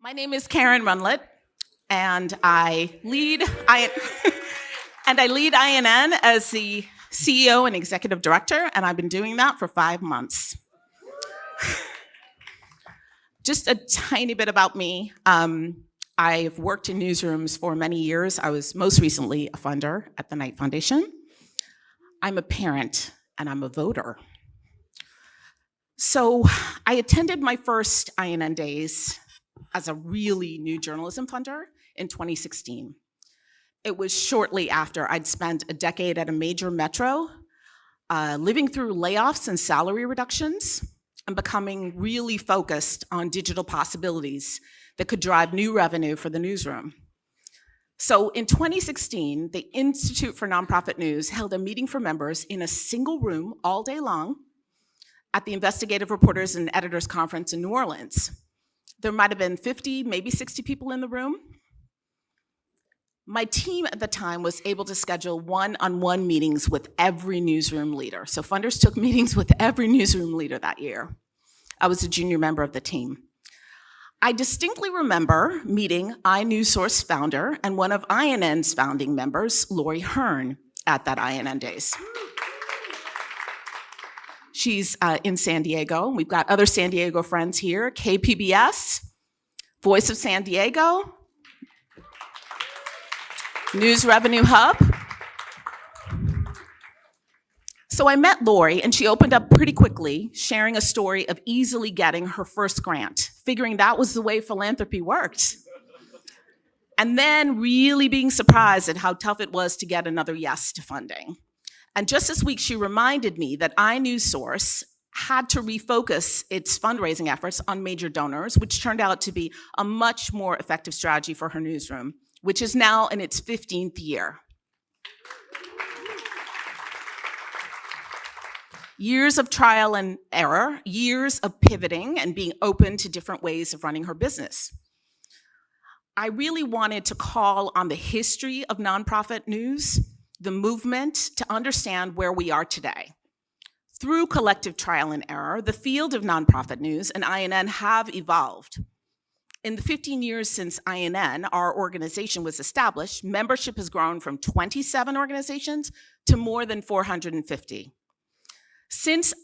My name is Karen Rundlet, and I lead INN as the CEO and executive director, and I've been doing that for 5 months. Just a tiny bit about me. I've worked in newsrooms for many years. I was most recently a funder at the Knight Foundation. I'm a parent, and I'm a voter. So I attended my first INN days as a really new journalism funder in 2016. It was shortly after I'd spent a decade at a major metro, living through layoffs and salary reductions, and becoming really focused on digital possibilities that could drive new revenue for the newsroom. So in 2016, the Institute for Nonprofit News held a meeting for members in a single room all day long at the Investigative Reporters and Editors Conference in New Orleans. There might have been 50, maybe 60 people in the room. My team at the time was able to schedule one-on-one meetings with every newsroom leader. So funders took meetings with every newsroom leader that year. I was a junior member of the team. I distinctly remember meeting iNewsSource founder and one of INN's founding members, Lori Hearn, at that INN Days. She's in San Diego. We've got other San Diego friends here, KPBS, Voice of San Diego, News Revenue Hub. So I met Lori, and she opened up pretty quickly, sharing a story of easily getting her first grant, figuring that was the way philanthropy worked. And then really being surprised at how tough it was to get another yes to funding. And just this week, she reminded me that iNewsSource had to refocus its fundraising efforts on major donors, which turned out to be a much more effective strategy for her newsroom, which is now in its 15th year. Years of trial and error, years of pivoting and being open to different ways of running her business. I really wanted to call on the history of nonprofit news, the movement, to understand where we are today. Through collective trial and error, the field of nonprofit news and INN have evolved. In the 15 years since INN, our organization was established, membership has grown from 27 organizations to more than 450. Since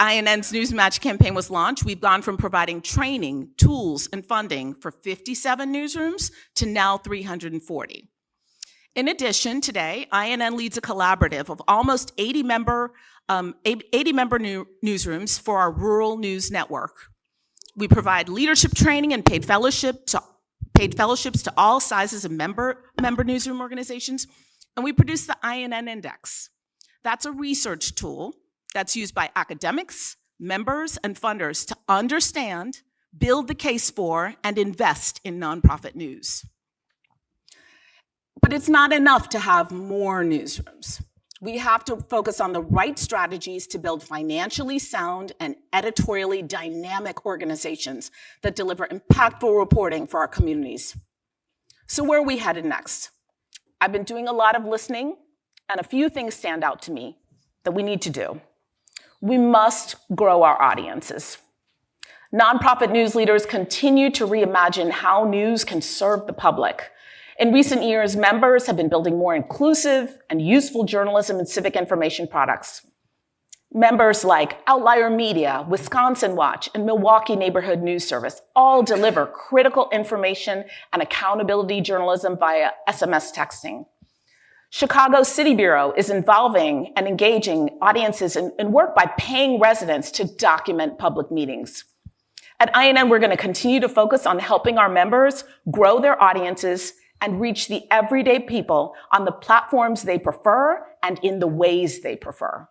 INN's News Match campaign was launched, we've gone from providing training, tools, and funding for 57 newsrooms to now 340. In addition, today, INN leads a collaborative of almost 80 member newsrooms for our rural news network. We provide leadership training and paid fellowships to all sizes of member newsroom organizations, and we produce the INN Index. That's a research tool that's used by academics, members, and funders to understand, build the case for, and invest in nonprofit news. But it's not enough to have more newsrooms. We have to focus on the right strategies to build financially sound and editorially dynamic organizations that deliver impactful reporting for our communities. So where are we headed next? I've been doing a lot of listening, and a few things stand out to me that we need to do. We must grow our audiences. Nonprofit news leaders continue to reimagine how news can serve the public. In recent years, members have been building more inclusive and useful journalism and civic information products. Members like Outlier Media, Wisconsin Watch, and Milwaukee Neighborhood News Service all deliver critical information and accountability journalism via SMS texting. Chicago City Bureau is involving and engaging audiences in work by paying residents to document public meetings. At INN, we're going to continue to focus on helping our members grow their audiences and reach the everyday people on the platforms they prefer and in the ways they prefer.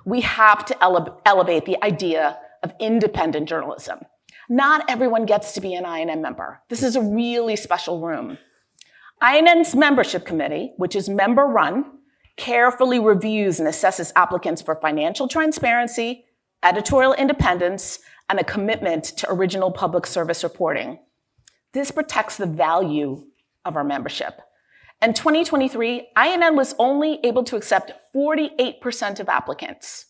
We have to elevate the idea of independent journalism. Not everyone gets to be an INN member. This is a really special room. INN's membership committee, which is member-run, carefully reviews and assesses applicants for financial transparency, editorial independence, and a commitment to original public service reporting. This protects the value of our membership. In 2023, INN was only able to accept 48% of applicants.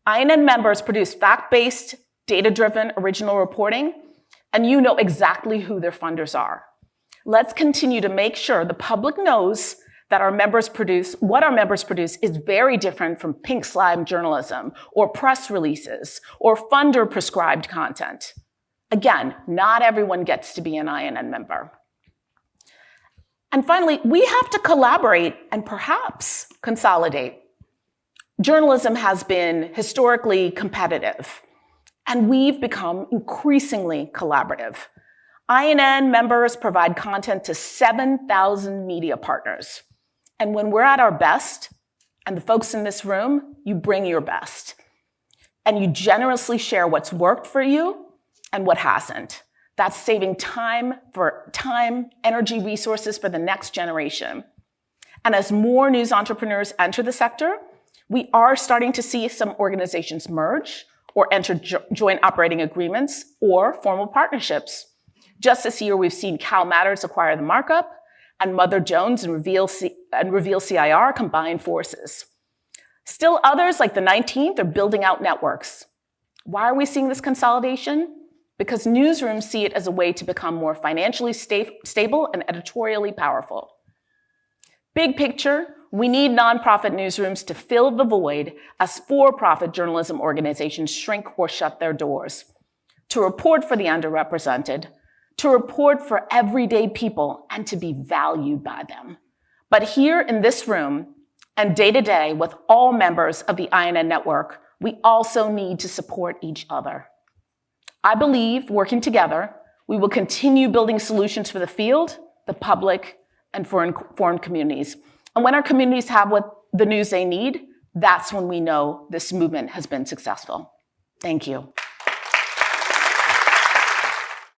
INN members produce fact-based, data-driven original reporting and you know exactly who their funders are. Let's continue to make sure the public knows that what our members produce is very different from pink slime journalism or press releases or funder prescribed content. Again, not everyone gets to be an INN member. And finally, we have to collaborate and perhaps consolidate. Journalism has been historically competitive, and we've become increasingly collaborative. INN members provide content to 7,000 media partners. And when we're at our best, and the folks in this room, you bring your best. And you generously share what's worked for you and what hasn't. That's saving time, energy, resources for the next generation. And as more news entrepreneurs enter the sector, we are starting to see some organizations merge or enter joint operating agreements or formal partnerships. Just this year, we've seen Cal Matters acquire The Markup, and Mother Jones and Reveal CIR combine forces. Still others, like the 19th, are building out networks. Why are we seeing this consolidation? Because newsrooms see it as a way to become more financially stable and editorially powerful. Big picture, we need nonprofit newsrooms to fill the void as for-profit journalism organizations shrink or shut their doors, to report for the underrepresented, to report for everyday people, and to be valued by them. But here in this room, and day to day with all members of the INN network, we also need to support each other. I believe, working together, we will continue building solutions for the field, the public, and for informed communities. And when our communities have the news they need, that's when we know this movement has been successful. Thank you.